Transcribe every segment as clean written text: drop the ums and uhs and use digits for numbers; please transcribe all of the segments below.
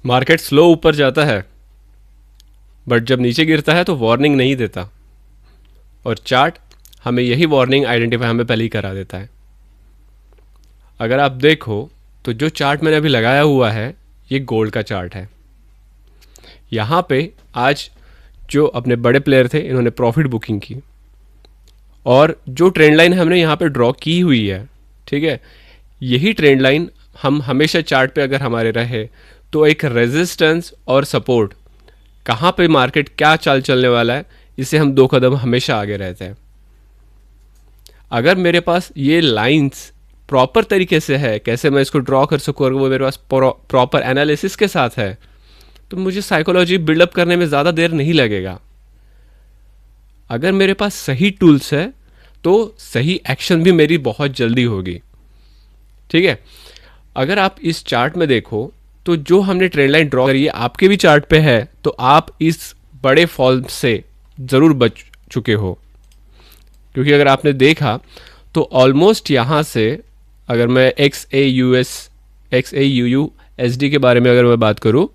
Market slow ऊपर जाता है बट जब नीचे गिरता है तो वार्निंग नहीं देता, और चार्ट हमें यही वार्निंग आइडेंटिफाई हमें पहले ही करा देता है। अगर आप देखो तो जो चार्ट मैंने अभी लगाया हुआ है ये गोल्ड का चार्ट है। यहाँ पे आज जो अपने बड़े प्लेयर थे इन्होंने प्रॉफिट बुकिंग की, और जो ट्रेंड लाइन हमने यहाँ पे ड्रॉ की हुई है, ठीक है, यही ट्रेंड लाइन हम हमेशा चार्ट पे अगर हमारे रहे तो एक रेजिस्टेंस और सपोर्ट, कहाँ पे मार्केट क्या चाल चलने वाला है, इससे हम 2 कदम हमेशा आगे रहते हैं। अगर मेरे पास ये लाइंस प्रॉपर तरीके से है, कैसे मैं इसको ड्रॉ कर सकूँ, और वो मेरे पास प्रॉपर एनालिसिस के साथ है, तो मुझे साइकोलॉजी बिल्डअप करने में ज़्यादा देर नहीं लगेगा। अगर मेरे पास सही टूल्स है तो सही एक्शन भी मेरी बहुत जल्दी होगी, ठीक है। अगर आप इस चार्ट में देखो तो जो हमने ट्रेंड लाइन ड्रॉ करी है आपके भी चार्ट पे है, तो आप इस बड़े फॉल से ज़रूर बच चुके हो, क्योंकि अगर आपने देखा तो ऑलमोस्ट यहाँ से, अगर मैं XAUUSD के बारे में अगर मैं बात करूँ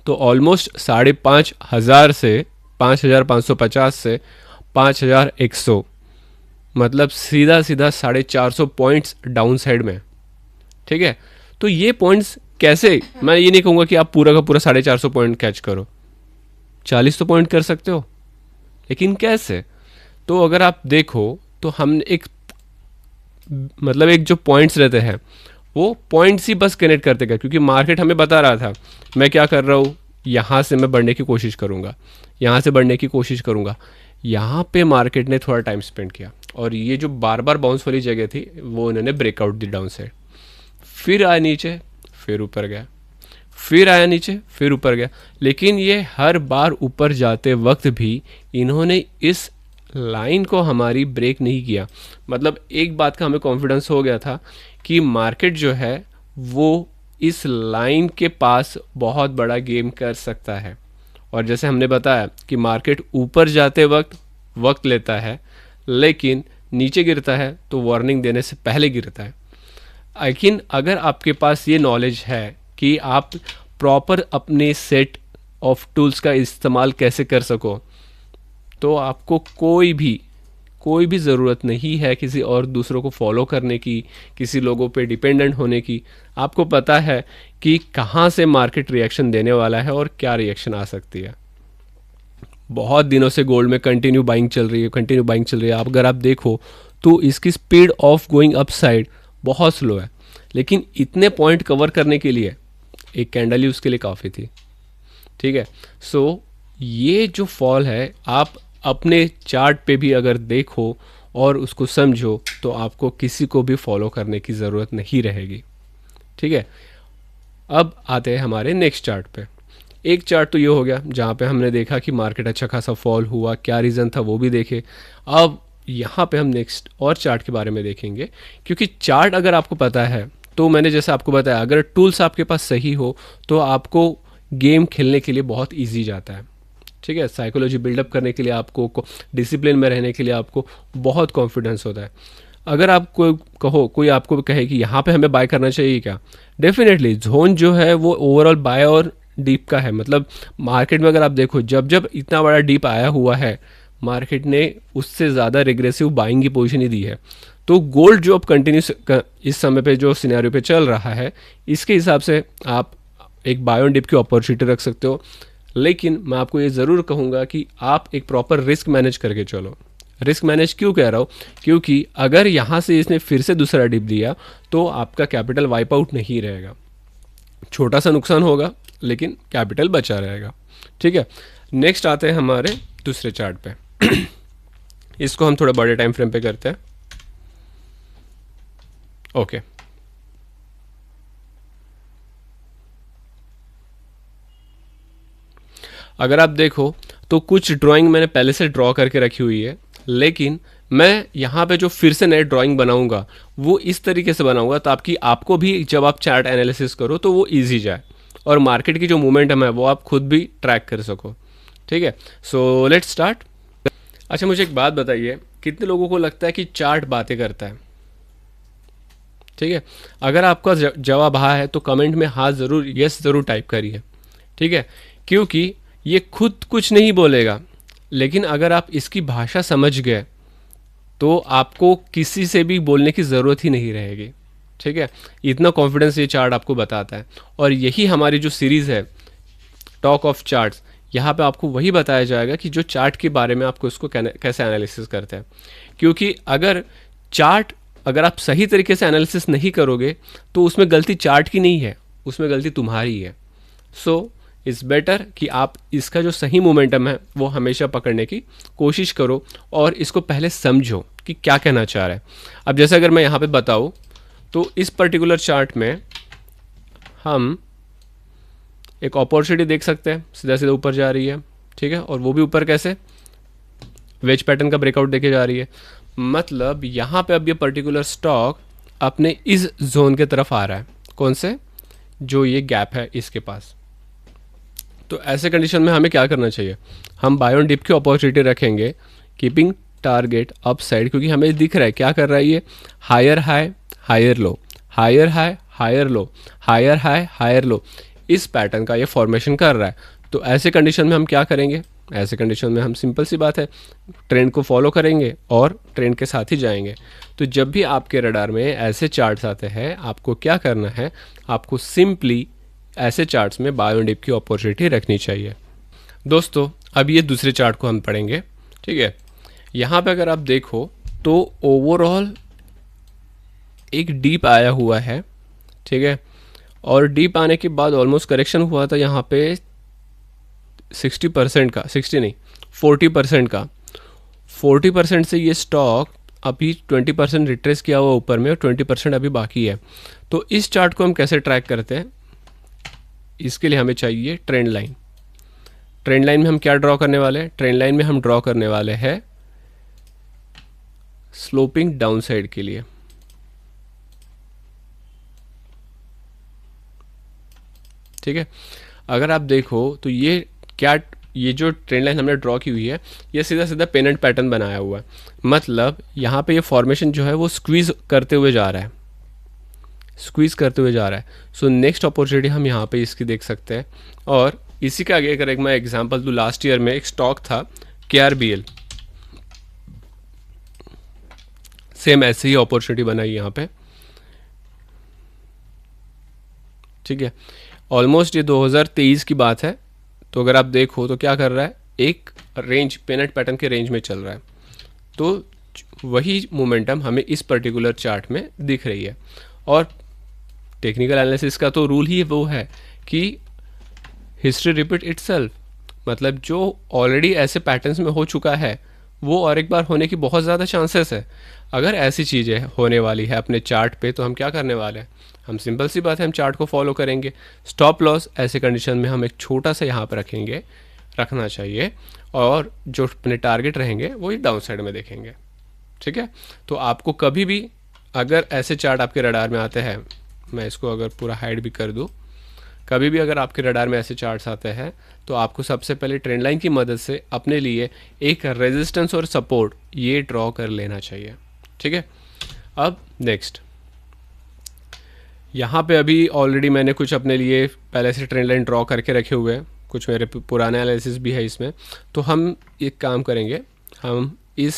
तो ऑलमोस्ट 5,500 से 5,550 से 5,100, मतलब सीधा सीधा 450 पॉइंट्स डाउन साइड में, ठीक है। तो ये पॉइंट्स कैसे, मैं ये नहीं कहूँगा कि आप पूरा का पूरा 450 पॉइंट कैच करो, 40 तो पॉइंट कर सकते हो, लेकिन कैसे? तो अगर आप देखो तो हम एक मतलब एक जो पॉइंट्स रहते हैं वो पॉइंट्स ही बस कनेक्ट करते गए, क्योंकि मार्केट हमें बता रहा था मैं क्या कर रहा हूँ, यहाँ से मैं बढ़ने की कोशिश करूँगा, यहाँ से बढ़ने की कोशिश करूँगा। यहाँ पे मार्केट ने थोड़ा टाइम स्पेंड किया, और ये जो बार बार बाउंस वाली जगह थी वो उन्होंने ब्रेकआउट दी डाउन साइड, फिर आया नीचे, फिर ऊपर गया, फिर आया नीचे, फिर ऊपर गया। लेकिन ये हर बार ऊपर जाते वक्त भी इन्होंने इस लाइन को हमारी ब्रेक नहीं किया। मतलब एक बात का हमें कॉन्फिडेंस हो गया था कि मार्केट जो है वो इस लाइन के पास बहुत बड़ा गेम कर सकता है, और जैसे हमने बताया कि मार्केट ऊपर जाते वक्त लेता है, लेकिन नीचे गिरता है तो वार्निंग देने से पहले गिरता है। लेकिन अगर आपके पास ये नॉलेज है कि आप प्रॉपर अपने सेट ऑफ टूल्स का इस्तेमाल कैसे कर सको, तो आपको कोई भी ज़रूरत नहीं है किसी और दूसरों को फॉलो करने की, किसी लोगों पे डिपेंडेंट होने की। आपको पता है कि कहाँ से मार्केट रिएक्शन देने वाला है और क्या रिएक्शन आ सकती है। बहुत दिनों से गोल्ड में कंटिन्यू बाइंग चल रही है। अगर आप देखो तो इसकी speed of going up side बहुत स्लो है, लेकिन इतने पॉइंट कवर करने के लिए एक कैंडल ही उसके लिए काफ़ी थी, ठीक है। सो ये जो फॉल है आप अपने चार्ट पे भी अगर देखो और उसको समझो तो आपको किसी को भी फॉलो करने की ज़रूरत नहीं रहेगी, ठीक है। अब आते हैं हमारे नेक्स्ट चार्ट पे। एक चार्ट तो ये हो गया जहाँ पे हमने देखा कि मार्केट अच्छा खासा फॉल हुआ, क्या रीज़न था वो भी देखे। अब यहाँ पे हम नेक्स्ट और चार्ट के बारे में देखेंगे, क्योंकि चार्ट अगर आपको पता है तो मैंने जैसे आपको बताया, अगर टूल्स आपके पास सही हो तो आपको गेम खेलने के लिए बहुत ईजी जाता है, ठीक है। साइकोलॉजी बिल्डअप करने के लिए आपको, डिसिप्लिन में रहने के लिए आपको बहुत कॉन्फिडेंस होता है। अगर आप कोई आपको कहे कि यहाँ पे हमें बाय करना चाहिए क्या, डेफिनेटली जोन जो है वो ओवरऑल बाय और डीप का है। मतलब मार्केट में अगर आप देखो जब इतना बड़ा डीप आया हुआ है, मार्केट ने उससे ज़्यादा रिग्रेसिव बाइंग की पोजीशन ही दी है। तो गोल्ड जो अब कंटिन्यूस इस समय पे जो सिनेरियो पे चल रहा है, इसके हिसाब से आप एक बाय ऑन डिप की अपॉर्चुनिटी रख सकते हो। लेकिन मैं आपको ये ज़रूर कहूँगा कि आप एक प्रॉपर रिस्क मैनेज करके चलो। रिस्क मैनेज क्यों कह रहा हूँ, क्योंकि अगर यहाँ से इसने फिर से दूसरा डिप दिया तो आपका कैपिटल वाइप आउट नहीं रहेगा, छोटा सा नुकसान होगा लेकिन कैपिटल बचा रहेगा, ठीक है। नेक्स्ट आते हैं हमारे दूसरे चार्ट पे। इसको हम थोड़ा बड़े टाइम फ्रेम पे करते हैं, ओके। अगर आप देखो तो कुछ ड्राइंग मैंने पहले से ड्रॉ करके रखी हुई है, लेकिन मैं यहाँ पे जो फिर से नए ड्राइंग बनाऊंगा वो इस तरीके से बनाऊंगा ताकि आपको भी जब आप चार्ट एनालिसिस करो तो वो इजी जाए, और मार्केट की जो मोमेंटम है वो आप खुद भी ट्रैक कर सको, ठीक है। So let's start. अच्छा मुझे एक बात बताइए, कितने लोगों को लगता है कि चार्ट बातें करता है? ठीक है। अगर आपका जवाब हाँ है तो कमेंट में हाँ ज़रूर, यस ज़रूर टाइप करिए, ठीक है। क्योंकि ये खुद कुछ नहीं बोलेगा, लेकिन अगर आप इसकी भाषा समझ गए तो आपको किसी से भी बोलने की ज़रूरत ही नहीं रहेगी, ठीक है। इतना कॉन्फिडेंस ये चार्ट आपको बताता है। और यही हमारी जो सीरीज़ है टॉक ऑफ चार्ट्स, यहाँ पे आपको वही बताया जाएगा कि जो चार्ट के बारे में आपको इसको कैसे एनालिसिस करते हैं। क्योंकि अगर आप सही तरीके से एनालिसिस नहीं करोगे तो उसमें गलती चार्ट की नहीं है, उसमें गलती तुम्हारी है। सो इट्स बेटर कि आप इसका जो सही मोमेंटम है वो हमेशा पकड़ने की कोशिश करो और इसको पहले समझो कि क्या कहना चाह रहा है। अब जैसे अगर मैं यहाँ पे बताऊँ तो इस पर्टिकुलर चार्ट में हम एक अपॉर्चुनिटी देख सकते हैं, सीधा सीधा ऊपर जा रही है, ठीक है। और वो भी ऊपर कैसे, वेज पैटर्न का ब्रेकआउट देके जा रही है। मतलब यहाँ पे अब ये पर्टिकुलर स्टॉक अपने इस जोन के तरफ आ रहा है, कौन से, जो ये गैप है इसके पास। तो ऐसे कंडीशन में हमें क्या करना चाहिए, हम बाय ऑन डिप की अपॉर्चुनिटी रखेंगे, कीपिंग टारगेट अप साइड, क्योंकि हमें दिख रहा है क्या कर रहा है ये, higher high higher low, higher high higher low, higher high higher low, इस पैटर्न का ये फॉर्मेशन कर रहा है। तो ऐसे कंडीशन में हम क्या करेंगे, ऐसे कंडीशन में हम सिंपल सी बात है ट्रेंड को फॉलो करेंगे और ट्रेंड के साथ ही जाएंगे। तो जब भी आपके रडार में ऐसे चार्ट्स आते हैं, आपको क्या करना है, आपको सिंपली ऐसे चार्ट्स में बाय ऑन डिप की अपॉर्चुनिटी रखनी चाहिए। दोस्तों अब ये दूसरे चार्ट को हम पढ़ेंगे, ठीक है। यहाँ पे अगर आप देखो तो ओवरऑल एक डीप आया हुआ है, ठीक है। और डीप आने के बाद ऑलमोस्ट करेक्शन हुआ था यहाँ पे 60% का, 60 नहीं 40% का। 40% से ये स्टॉक अभी 20% रिट्रेस किया हुआ ऊपर में और 20% अभी बाकी है। तो इस चार्ट को हम कैसे ट्रैक करते हैं, इसके लिए हमें चाहिए ट्रेंड लाइन। ट्रेंड लाइन में हम क्या ड्रॉ करने वाले हैं, ट्रेंड लाइन में हम ड्रॉ करने वाले हैं स्लोपिंग डाउन साइड के लिए, ठीक है। अगर आप देखो तो ये जो ट्रेंड लाइन हमने ड्रॉ की हुई है, ये सीधा सीधा पेनेंट पैटर्न बनाया हुआ है। मतलब यहाँ पे ये फॉर्मेशन जो है वो स्क्वीज़ करते हुए जा रहा है, स्क्वीज़ करते हुए जा रहा है। सो नेक्स्ट अपॉर्चुनिटी हम यहाँ पे इसकी देख सकते हैं। और इसी का आगे अगर एक मैं एग्जांपल दूँ, लास्ट ईयर में एक स्टॉक था KRBL, सेम ऐसे ही अपॉर्चुनिटी बनाई यहाँ पे, ठीक है। ऑलमोस्ट ये 2023 की बात है। तो अगर आप देखो तो क्या कर रहा है, एक रेंज पेनेंट पैटर्न के रेंज में चल रहा है। तो वही मोमेंटम हमें इस पर्टिकुलर चार्ट में दिख रही है। और टेक्निकल एनालिसिस का तो रूल ही वो है कि हिस्ट्री रिपीट इटसेल्फ, मतलब जो ऑलरेडी ऐसे पैटर्न्स में हो चुका है वो और एक बार होने की बहुत ज़्यादा चांसेस है। अगर ऐसी चीज़ें होने वाली है अपने चार्ट पे तो हम क्या करने वाले हैं, हम सिंपल सी बात है हम चार्ट को फॉलो करेंगे। स्टॉप लॉस ऐसे कंडीशन में हम एक छोटा सा यहाँ पर रखना चाहिए और जो अपने टारगेट रहेंगे वही डाउन साइड में देखेंगे, ठीक है। तो आपको कभी भी अगर ऐसे चार्ट आपके रडार में आते हैं, मैं इसको अगर पूरा हाइड भी कर दूँ, कभी भी अगर आपके रडार में ऐसे चार्ट्स आते हैं तो आपको सबसे पहले ट्रेंड लाइन की मदद से अपने लिए एक रेजिस्टेंस और सपोर्ट ये ड्रॉ कर लेना चाहिए, ठीक है। अब नेक्स्ट यहाँ पे अभी ऑलरेडी मैंने कुछ अपने लिए पहले से ट्रेंड लाइन ड्रॉ करके रखे हुए हैं, कुछ मेरे पुराने एनालिसिस भी है इसमें। तो हम एक काम करेंगे, हम इस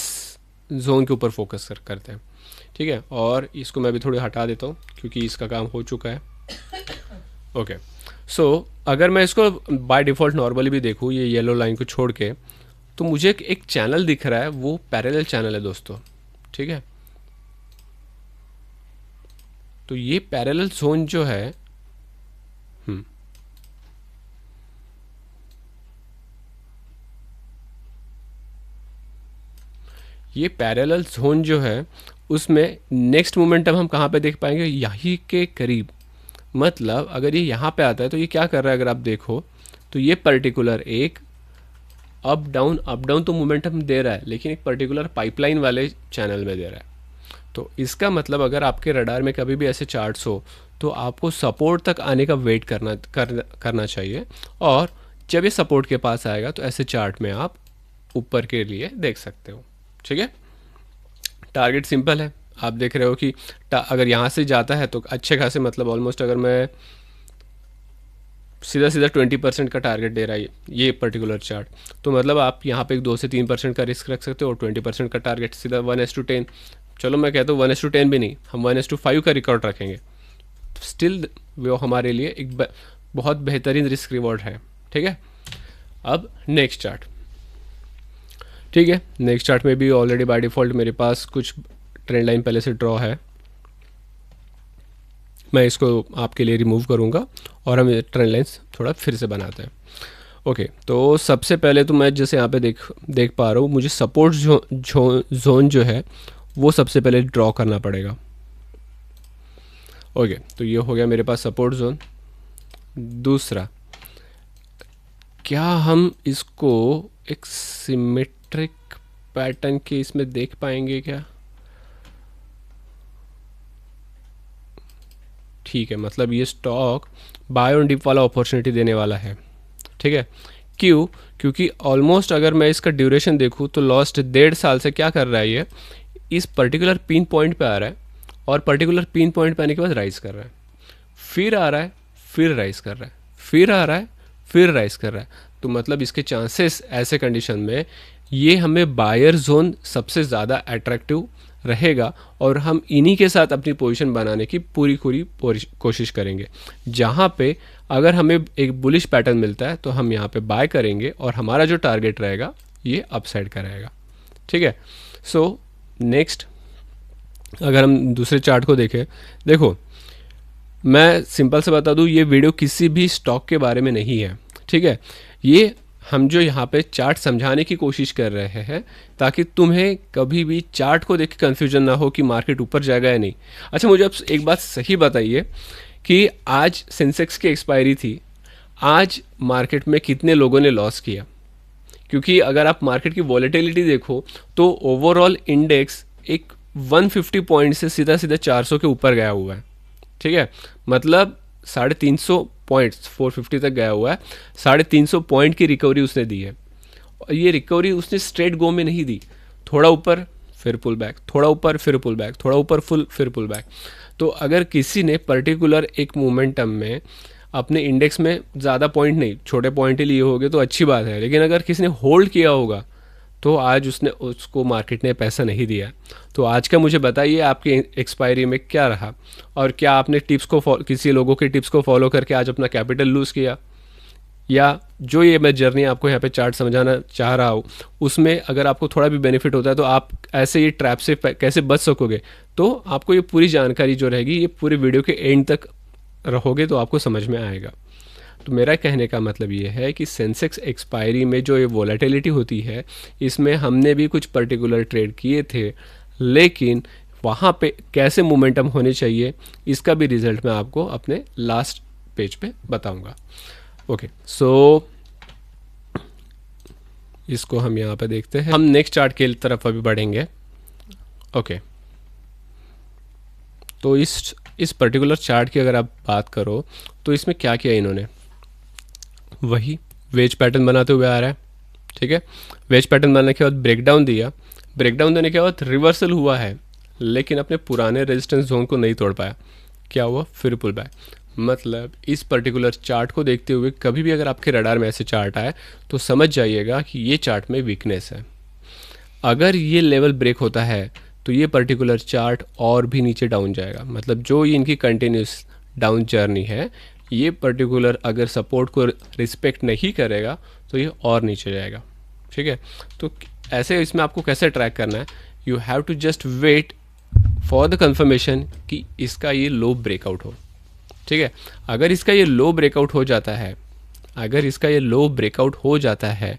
जोन के ऊपर फोकस करते हैं, ठीक है। और इसको मैं भी थोड़ी हटा देता हूँ क्योंकि इसका काम हो चुका है। ओके सो अगर मैं इसको बाय डिफ़ॉल्ट नॉर्मली भी देखूँ ये येलो लाइन को छोड़ के, तो मुझे एक चैनल दिख रहा है, वो पैरेलल चैनल है दोस्तों, ठीक है। तो ये पैरेलल जोन जो है ये पैरेलल जोन जो है उसमें नेक्स्ट मोमेंटम हम कहाँ पे देख पाएंगे, यहीं के करीब। मतलब अगर ये यहाँ पे आता है तो ये क्या कर रहा है, अगर आप देखो तो ये पर्टिकुलर एक अप डाउन तो मोमेंटम दे रहा है, लेकिन एक पर्टिकुलर पाइपलाइन वाले चैनल में दे रहा है। तो इसका मतलब अगर आपके रडार में कभी भी ऐसे चार्ट्स हो तो आपको सपोर्ट तक आने का वेट करना चाहिए। और जब ये सपोर्ट के पास आएगा तो ऐसे चार्ट में आप ऊपर के लिए देख सकते हो, ठीक है। टारगेट सिंपल है, आप देख रहे हो कि अगर यहाँ से जाता है तो अच्छे खासे, मतलब ऑलमोस्ट अगर मैं सीधा सीधा 20% का टारगेट दे रहा है ये पर्टिकुलर चार्ट, तो मतलब आप यहाँ पे 2 से 3% का रिस्क रख सकते हो और 20% का टारगेट सीधा 1:10। चलो मैं कहता हूँ 1:10 भी नहीं, हम 1:5 का रिकॉर्ड रखेंगे, स्टिल वो हमारे लिए एक बहुत बेहतरीन रिस्क रिवॉर्ड है। ठीक है, अब नेक्स्ट चार्ट। ठीक है, नेक्स्ट चार्ट में भी ऑलरेडी बाय डिफ़ॉल्ट मेरे पास कुछ ट्रेंड लाइन पहले से ड्रॉ है, मैं इसको आपके लिए रिमूव करूँगा और हम ट्रेंड लाइन्स थोड़ा फिर से बनाते हैं। ओके, तो सबसे पहले तो मैं जैसे यहाँ पे देख पा रहा हूँ, मुझे सपोर्ट जोन जो है वो सबसे पहले ड्रॉ करना पड़ेगा। ओके, तो ये हो गया मेरे पास सपोर्ट जोन। दूसरा, क्या हम इसको एक सिमेट्रिक पैटर्न के इसमें देख पाएंगे क्या? ठीक है, मतलब ये स्टॉक बाय ऑन डिप वाला अपॉर्चुनिटी देने वाला है। ठीक है, क्यों? क्योंकि ऑलमोस्ट अगर मैं इसका ड्यूरेशन देखूँ तो लास्ट 1.5 साल से क्या कर रहा है, ये इस पर्टिकुलर पिन पॉइंट पे आ रहा है और पर्टिकुलर पिन पॉइंट पे आने के बाद राइज कर रहा है, फिर आ रहा है, फिर राइज कर रहा है, फिर आ रहा है, फिर राइज कर रहा है। तो मतलब इसके चांसेस ऐसे कंडीशन में ये हमें बायर जोन सबसे ज़्यादा अट्रैक्टिव रहेगा और हम इन्हीं के साथ अपनी पोजीशन बनाने की पूरी कोशिश करेंगे। जहाँ पे अगर हमें एक बुलिश पैटर्न मिलता है तो हम यहाँ पे बाय करेंगे और हमारा जो टारगेट रहेगा ये अपसाइड का रहेगा। ठीक है, सो नेक्स्ट अगर हम दूसरे चार्ट को देखें, देखो मैं सिंपल से बता दूँ, ये वीडियो किसी भी स्टॉक के बारे में नहीं है। ठीक है, ये हम जो यहाँ पे चार्ट समझाने की कोशिश कर रहे हैं ताकि तुम्हें कभी भी चार्ट को देख के कन्फ्यूजन ना हो कि मार्केट ऊपर जाएगा या नहीं। अच्छा, मुझे अब एक बात सही बताइए कि आज सेंसेक्स की एक्सपायरी थी, आज मार्केट में कितने लोगों ने लॉस किया? क्योंकि अगर आप मार्केट की वॉलेटिलिटी देखो तो ओवरऑल इंडेक्स एक 150 पॉइंट से सीधा सीधा 400 के ऊपर गया हुआ है। ठीक है, मतलब 350 पॉइंट्स 450 तक गया हुआ है, 350 पॉइंट की रिकवरी उसने दी है। और ये रिकवरी उसने स्ट्रेट गो में नहीं दी, थोड़ा ऊपर फिर पुल बैक, थोड़ा ऊपर फिर पुल बैक, थोड़ा ऊपर फिर पुल बैक। तो अगर किसी ने पर्टिकुलर एक मोमेंटम में अपने इंडेक्स में ज़्यादा पॉइंट नहीं, छोटे पॉइंट ही लिए होंगे तो अच्छी बात है, लेकिन अगर किसी ने होल्ड किया होगा तो आज उसको मार्केट ने पैसा नहीं दिया। तो आज का मुझे बताइए आपकी एक्सपायरी में क्या रहा और क्या आपने किसी लोगों के टिप्स को फॉलो करके आज अपना कैपिटल लूज़ किया, या जो ये मैं जर्नी आपको यहाँ पे चार्ट समझाना चाह रहा हूँ उसमें अगर आपको थोड़ा भी बेनिफिट होता है तो आप ऐसे ये ट्रैप से कैसे बच सकोगे। तो आपको ये पूरी जानकारी जो रहेगी ये पूरी वीडियो के एंड तक रहोगे तो आपको समझ में आएगा। तो मेरा कहने का मतलब ये है कि सेंसेक्स एक्सपायरी में जो ये वॉलेटिलिटी होती है इसमें हमने भी कुछ पर्टिकुलर ट्रेड किए थे, लेकिन वहाँ पे कैसे मोमेंटम होने चाहिए इसका भी रिजल्ट मैं आपको अपने लास्ट पेज पे बताऊंगा। ओके, सो इसको हम यहाँ पे देखते हैं, हम नेक्स्ट चार्ट की तरफ अभी बढ़ेंगे। ओके, तो इस पर्टिकुलर चार्ट की अगर आप बात करो तो इसमें क्या किया इन्होंने, वही वेज पैटर्न बनाते हुए आ रहा है। ठीक है, वेज पैटर्न बनाने के बाद ब्रेकडाउन दिया, ब्रेकडाउन देने के बाद रिवर्सल हुआ है लेकिन अपने पुराने रेजिस्टेंस जोन को नहीं तोड़ पाया। क्या हुआ? फिर पुल बैक। मतलब इस पर्टिकुलर चार्ट को देखते हुए कभी भी अगर आपके रडार में ऐसे चार्ट आए तो समझ जाइएगा कि ये चार्ट में वीकनेस है। अगर ये लेवल ब्रेक होता है तो ये पर्टिकुलर चार्ट और भी नीचे डाउन जाएगा। मतलब जो ये इनकी कंटिन्यूस डाउन जर्नी है, ये पर्टिकुलर अगर सपोर्ट को रिस्पेक्ट नहीं करेगा तो ये और नीचे जाएगा। ठीक है, तो ऐसे इसमें आपको कैसे ट्रैक करना है, you have to just wait for the confirmation कि इसका ये लो ब्रेकआउट हो। ठीक है, अगर इसका ये लो ब्रेकआउट हो जाता है, अगर इसका ये लो ब्रेकआउट हो जाता है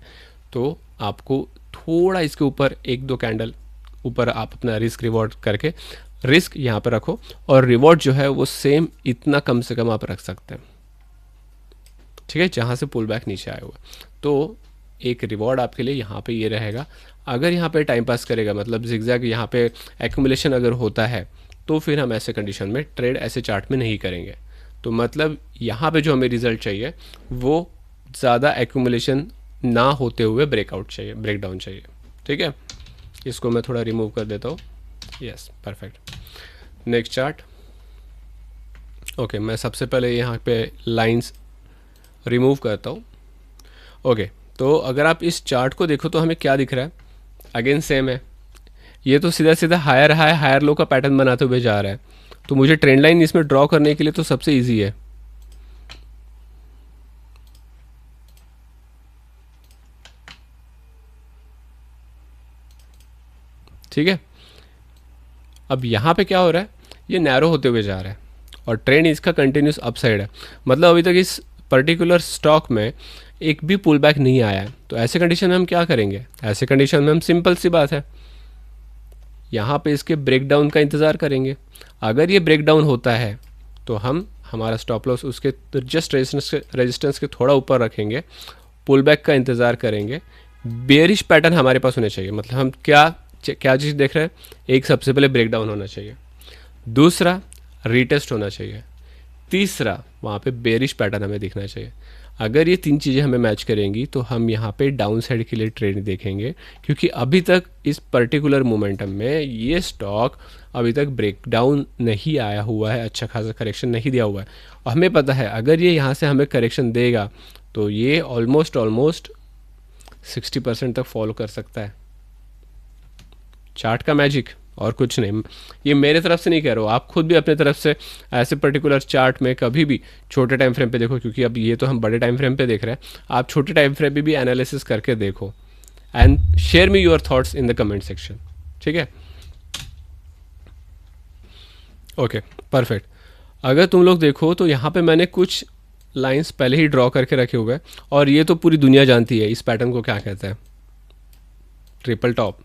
तो आपको थोड़ा इसके ऊपर 1-2 कैंडल ऊपर आप अपना रिस्क रिवॉर्ड करके रिस्क यहाँ पर रखो और रिवॉर्ड जो है वो सेम इतना कम से कम आप रख सकते हैं। ठीक है, जहाँ से पुल बैक नीचे आया हुआ, तो एक रिवॉर्ड आपके लिए यहाँ पे ये रहेगा। अगर यहाँ पे टाइम पास करेगा, मतलब जिगजैग यहाँ पे एक्यूमुलेशन अगर होता है तो फिर हम ऐसे कंडीशन में ट्रेड ऐसे चार्ट में नहीं करेंगे। तो मतलब यहाँ पे जो हमें रिजल्ट चाहिए वो ज़्यादा एक्यूमुलेशन ना होते हुए ब्रेकआउट चाहिए, ब्रेकडाउन चाहिए। ठीक है, इसको मैं थोड़ा रिमूव कर देता हूँ। Yes, perfect. Next chart. Okay, मैं सबसे पहले यहाँ पे लाइंस रिमूव करता हूँ। ओके, तो अगर आप इस चार्ट को देखो तो हमें क्या दिख रहा है? अगेन सेम है, ये तो सीधा सीधा हायर हाई हायर लो का पैटर्न बनाते हुए जा रहा है। तो मुझे ट्रेंड लाइन इसमें ड्रॉ करने के लिए तो सबसे इजी है, ठीक है। अब यहाँ पे क्या हो रहा है, ये नैरो होते हुए जा रहा है और ट्रेंड इसका कंटिन्यूस अपसाइड है, मतलब अभी तक इस पर्टिकुलर स्टॉक में एक भी पुल बैक नहीं आया है। तो ऐसे कंडीशन में हम क्या करेंगे? ऐसे कंडीशन में हम सिंपल सी बात है, यहाँ पे इसके ब्रेकडाउन का इंतज़ार करेंगे। अगर ये ब्रेकडाउन होता है तो हम हमारा स्टॉप लॉस उसके जस्ट रेजिस्टेंस के थोड़ा ऊपर रखेंगे, पुल बैक का इंतज़ार करेंगे। बेरिश पैटर्न हमारे पास होने चाहिए, मतलब हम क्या क्या चीज़ देख रहे हैं? एक, सबसे पहले ब्रेकडाउन होना चाहिए, दूसरा रीटेस्ट होना चाहिए, तीसरा वहाँ पे बेरिश पैटर्न हमें दिखना चाहिए। अगर ये तीन चीज़ें हमें मैच करेंगी तो हम यहाँ पे डाउन साइड के लिए ट्रेड देखेंगे, क्योंकि अभी तक इस पर्टिकुलर मोमेंटम में ये स्टॉक अभी तक ब्रेकडाउन नहीं आया हुआ है, अच्छा खासा करेक्शन नहीं दिया हुआ है। और हमें पता है अगर ये यहाँ से हमें करेक्शन देगा तो ये ऑलमोस्ट 60% तक फॉलो कर सकता है। चार्ट का मैजिक और कुछ नहीं, ये मेरे तरफ से नहीं कह रहा हूँ, आप खुद भी अपने तरफ से ऐसे पर्टिकुलर चार्ट में कभी भी छोटे टाइम फ्रेम पे देखो, क्योंकि अब ये तो हम बड़े टाइम फ्रेम पे देख रहे हैं, आप छोटे टाइम फ्रेम पे भी एनालिसिस करके देखो and share me your thoughts in the comment section, ठीक है। Okay, perfect. अगर तुम लोग देखो तो यहाँ पे मैंने कुछ लाइंस पहले ही ड्रॉ करके रखे हुए हैं और ये तो पूरी दुनिया जानती है इस पैटर्न को क्या कहते हैं, ट्रिपल टॉप।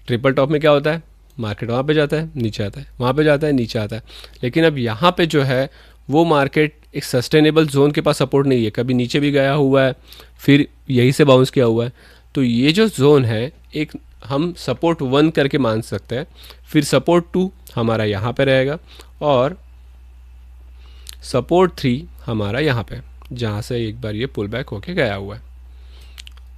ट्रिपल टॉप में क्या होता है? मार्केट वहाँ पे जाता है, नीचे आता है, वहाँ पे जाता है, नीचे आता है। लेकिन अब यहाँ पे जो है वो मार्केट एक सस्टेनेबल जोन के पास सपोर्ट नहीं है, कभी नीचे भी गया हुआ है, फिर यहीं से बाउंस किया हुआ है। तो ये जो जोन है एक हम सपोर्ट 1 करके मान सकते हैं, फिर सपोर्ट 2 हमारा यहाँ पे रहेगा और सपोर्ट 3 हमारा यहाँ पे, जहाँ से एक बार ये पुल बैक होके गया हुआ है,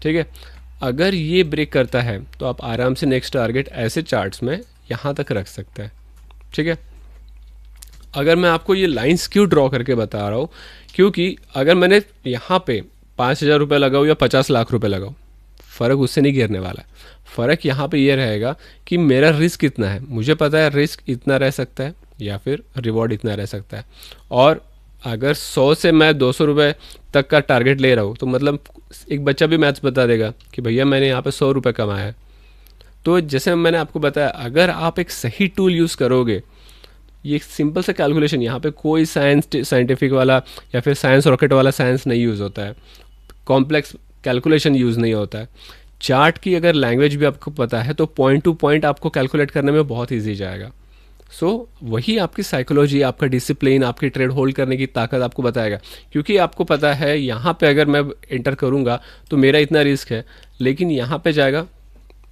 ठीक है। अगर ये ब्रेक करता है तो आप आराम से नेक्स्ट टारगेट ऐसे चार्ट्स में यहाँ तक रख सकते हैं, ठीक है। अगर मैं आपको ये लाइंस क्यों ड्रॉ करके बता रहा हूँ, क्योंकि अगर मैंने यहाँ पे 5,000 रुपये लगाऊँ या 50 लाख रुपए लगाऊँ, फ़र्क उससे नहीं गिरने वाला है। फ़र्क यहाँ पे ये रहेगा कि मेरा रिस्क कितना है। मुझे पता है रिस्क इतना रह सकता है या फिर रिवॉर्ड इतना रह सकता है, और अगर 100 से मैं 200 रुपये तक का टारगेट ले रहा हूँ तो मतलब एक बच्चा भी मैथ्स बता देगा कि भैया मैंने यहाँ पे 100 रुपये कमाया है। तो जैसे मैंने आपको बताया, अगर आप एक सही टूल यूज़ करोगे, ये एक सिंपल सा कैलकुलेशन, यहाँ पे कोई साइंटिफिक वाला या फिर साइंस रॉकेट वाला साइंस नहीं यूज़ होता है, कॉम्प्लेक्स कैलकुलेशन यूज़ नहीं होता है। चार्ट की अगर लैंग्वेज भी आपको पता है तो पॉइंट टू पॉइंट आपको कैलकुलेट करने में बहुत ईजी जाएगा। सो वही आपकी साइकोलॉजी, आपका डिसिप्लिन, आपकी ट्रेड होल्ड करने की ताकत आपको बताएगा, क्योंकि आपको पता है यहाँ पे अगर मैं एंटर करूँगा तो मेरा इतना रिस्क है, लेकिन यहाँ पे जाएगा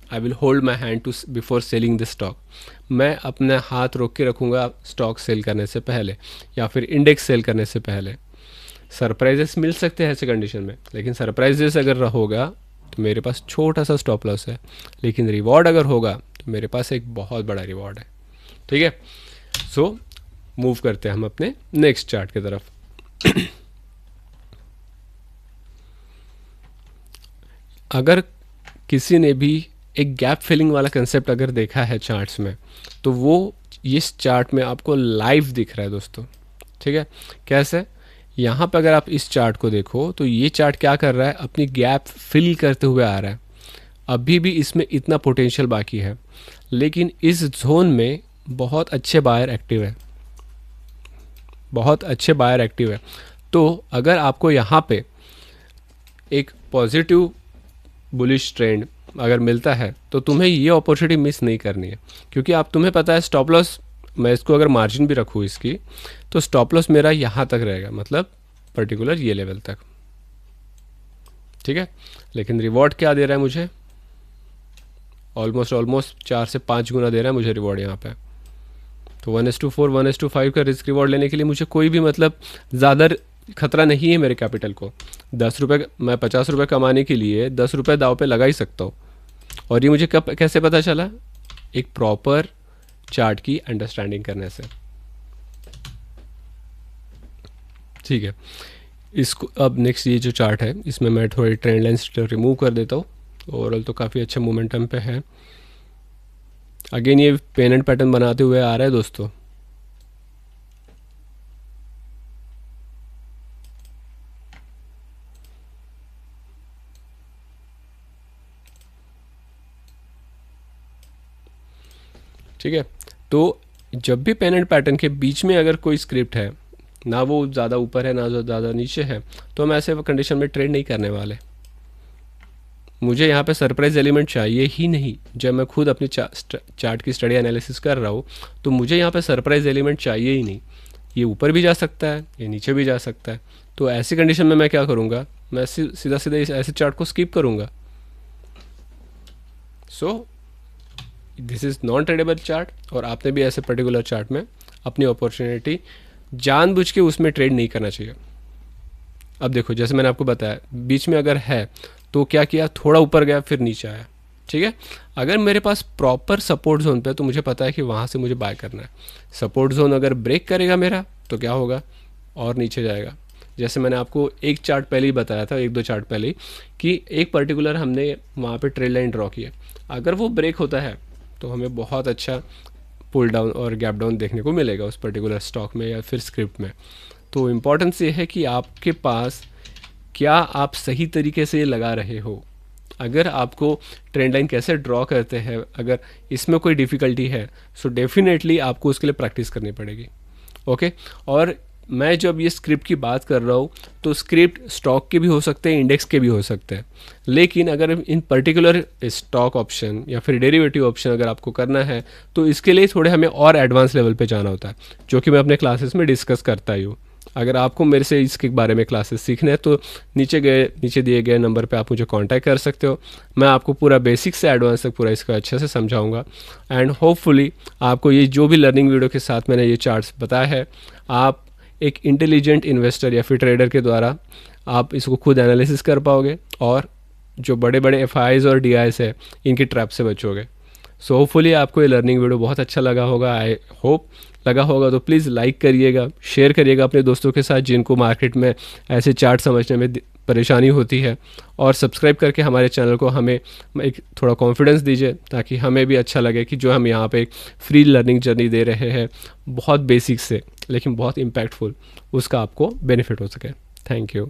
I will hold my hand to before selling this stock. मैं अपना हाथ रोक के रखूँगा स्टॉक सेल करने से पहले या फिर इंडेक्स सेल करने से पहले। सरप्राइजेस मिल सकते हैं ऐसे कंडीशन में, लेकिन सरप्राइजेस अगर होगा तो मेरे पास छोटा सा स्टॉप लॉस है, लेकिन रिवॉर्ड अगर होगा तो मेरे पास एक बहुत बड़ा रिवॉर्ड है, ठीक है। सो मूव करते हैं हम अपने नेक्स्ट चार्ट की तरफ। अगर किसी ने भी एक गैप फिलिंग वाला कंसेप्ट अगर देखा है चार्ट्स में, तो वो इस चार्ट में आपको लाइव दिख रहा है दोस्तों, ठीक है। कैसे? यहाँ पर अगर आप इस चार्ट को देखो तो ये चार्ट क्या कर रहा है, अपनी गैप फिल करते हुए आ रहा है। अभी भी इसमें इतना पोटेंशियल बाकी है, लेकिन इस जोन में बहुत अच्छे बायर एक्टिव है, बहुत अच्छे बायर एक्टिव है। तो अगर आपको यहाँ पे एक पॉजिटिव बुलिश ट्रेंड अगर मिलता है तो तुम्हें ये अपॉर्चुनिटी मिस नहीं करनी है, क्योंकि आप तुम्हें पता है स्टॉप लॉस, मैं इसको अगर मार्जिन भी रखूँ इसकी, तो स्टॉप लॉस मेरा यहाँ तक रहेगा, मतलब पर्टिकुलर ये लेवल तक, ठीक है। लेकिन रिवॉर्ड क्या दे रहा है मुझे? ऑलमोस्ट 4 से 5 गुना दे रहा है मुझे रिवॉर्ड यहाँ पे। तो 1:4 1:5 का रिस्क रिवॉर्ड लेने के लिए मुझे कोई भी मतलब ज़्यादा खतरा नहीं है मेरे कैपिटल को। 10 रुपये, मैं 50 रुपये कमाने के लिए 10 रुपये दाव पे लगा ही सकता हूँ। और ये मुझे कब कैसे पता चला? एक प्रॉपर चार्ट की अंडरस्टैंडिंग करने से। ठीक है, इसको अब नेक्स्ट ये जो चार्ट है इसमें मैं थोड़ी ट्रेंड लाइंस रिमूव कर देता हूँ। ओवरऑल तो काफ़ी अच्छा मोमेंटम पे है। अगेन ये पेन एंड पैटर्न बनाते हुए आ रहा है दोस्तों। ठीक है, तो जब भी पेन एंड पैटर्न के बीच में अगर कोई स्क्रिप्ट है, ना वो ज़्यादा ऊपर है ना ज़्यादा नीचे है, तो हम ऐसे कंडीशन में ट्रेड नहीं करने वाले। मुझे यहाँ पे सरप्राइज एलिमेंट चाहिए ही नहीं। जब मैं खुद अपनी चार्ट की स्टडी एनालिसिस कर रहा हूँ तो मुझे यहाँ पे सरप्राइज एलिमेंट चाहिए ही नहीं। ये ऊपर भी जा सकता है, ये नीचे भी जा सकता है। तो ऐसी कंडीशन में मैं क्या करूँगा, मैं सीधा सीधा इस ऐसे चार्ट को स्किप करूँगा। So this is non tradable chart, और आपने भी ऐसे पर्टिकुलर चार्ट में अपनी अपॉर्चुनिटी जानबूझ के उसमें ट्रेड नहीं करना चाहिए। अब देखो, जैसे मैंने आपको बताया, बीच में अगर है तो क्या किया, थोड़ा ऊपर गया फिर नीचे आया। ठीक है, अगर मेरे पास प्रॉपर सपोर्ट जोन पे, तो मुझे पता है कि वहाँ से मुझे बाय करना है। सपोर्ट जोन अगर ब्रेक करेगा मेरा तो क्या होगा, और नीचे जाएगा। जैसे मैंने आपको एक चार्ट पहले ही बताया था, एक दो चार्ट पहले ही, कि एक पर्टिकुलर हमने वहाँ पे ट्रेड लाइन ड्रॉ किया। अगर वो ब्रेक होता है तो हमें बहुत अच्छा पुल डाउन और गैप डाउन देखने को मिलेगा उस पर्टिकुलर स्टॉक में या फिर स्क्रिप्ट में। तो इम्पॉर्टेंस ये है कि आपके पास क्या आप सही तरीके से ये लगा रहे हो। अगर आपको ट्रेंड लाइन कैसे ड्रॉ करते हैं, अगर इसमें कोई डिफ़िकल्टी है, सो डेफिनेटली आपको उसके लिए प्रैक्टिस करनी पड़ेगी। ओके, और मैं जब ये स्क्रिप्ट की बात कर रहा हूँ तो स्क्रिप्ट स्टॉक के भी हो सकते हैं, इंडेक्स के भी हो सकते हैं। लेकिन अगर इन पर्टिकुलर स्टॉक ऑप्शन या फिर डेरिवेटिव ऑप्शन अगर आपको करना है तो इसके लिए थोड़े हमें और एडवांस लेवल पे जाना होता है, जो कि मैं अपने क्लासेस में डिस्कस करता ही हूँ। अगर आपको मेरे से इसके बारे में क्लासेस सीखने हैं तो नीचे दिए गए नंबर पे आप मुझे कांटेक्ट कर सकते हो। मैं आपको पूरा बेसिक से एडवांस तक पूरा इसका अच्छे से समझाऊंगा। एंड होपफुली आपको ये जो भी लर्निंग वीडियो के साथ मैंने ये चार्ट्स बताया है, आप एक इंटेलिजेंट इन्वेस्टर या फिर ट्रेडर के द्वारा आप इसको खुद एनालिसिस कर पाओगे, और जो बड़े बड़े एफआईज और डीआईस है इनकी ट्रैप से बचोगे। सो होपफुली आपको ये लर्निंग वीडियो बहुत अच्छा लगा होगा। आई होप लगा होगा तो प्लीज़ लाइक करिएगा, शेयर करिएगा अपने दोस्तों के साथ जिनको मार्केट में ऐसे चार्ट समझने में परेशानी होती है, और सब्सक्राइब करके हमारे चैनल को हमें एक थोड़ा कॉन्फिडेंस दीजिए, ताकि हमें भी अच्छा लगे कि जो हम यहाँ पे एक फ्री लर्निंग जर्नी दे रहे हैं, बहुत बेसिक से लेकिन बहुत इम्पैक्टफुल, उसका आपको बेनिफिट हो सके। Thank you.